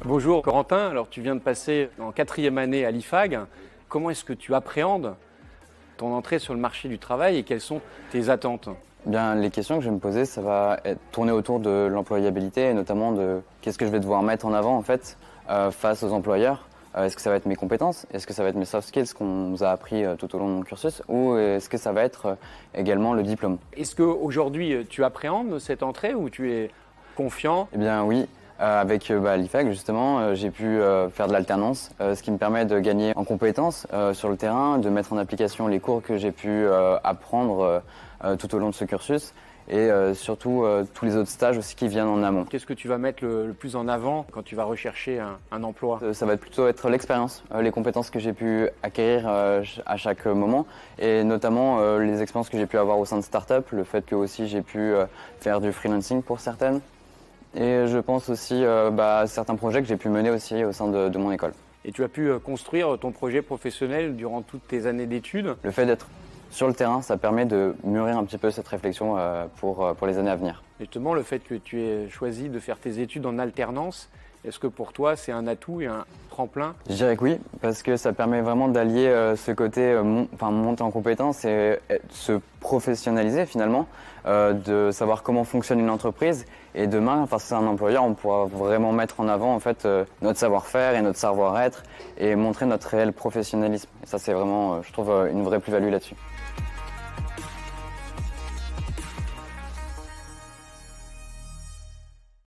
Bonjour Corentin, alors tu viens de passer en 4e année à l'IFAG. Comment est-ce que tu appréhendes ton entrée sur le marché du travail et quelles sont tes attentes? Bien, les questions que je vais me poser, ça va tourner autour de l'employabilité et notamment de qu'est-ce que je vais devoir mettre en avant en fait face aux employeurs. Est-ce que ça va être mes compétences? Est-ce que ça va être mes soft skills qu'on nous a appris tout au long de mon cursus? Ou est-ce que ça va être également le diplôme? Est-ce qu'aujourd'hui tu appréhendes cette entrée ou tu es confiant? Eh bien oui, avec l'IFAG justement, j'ai pu faire de l'alternance, ce qui me permet de gagner en compétences sur le terrain, de mettre en application les cours que j'ai pu apprendre tout au long de ce cursus et surtout tous les autres stages aussi qui viennent en amont. Qu'est-ce que tu vas mettre le plus en avant quand tu vas rechercher un emploi? Ça va plutôt être l'expérience, les compétences que j'ai pu acquérir à chaque moment et notamment les expériences que j'ai pu avoir au sein de start-up, le fait que aussi j'ai pu faire du freelancing pour certaines. Et je pense aussi à certains projets que j'ai pu mener aussi au sein de mon école. Et tu as pu construire ton projet professionnel durant toutes tes années d'études? Le fait d'être sur le terrain, ça permet de mûrir un petit peu cette réflexion pour les années à venir. Justement, le fait que tu aies choisi de faire tes études en alternance, est-ce que pour toi c'est un atout et un tremplin? Je dirais que oui, parce que ça permet vraiment d'allier ce côté monter en compétence et se professionnaliser finalement, de savoir comment fonctionne une entreprise. Et demain, face à un employeur, on pourra vraiment mettre en avant en fait, notre savoir-faire et notre savoir-être et montrer notre réel professionnalisme. Et ça, c'est vraiment, je trouve, une vraie plus-value là-dessus.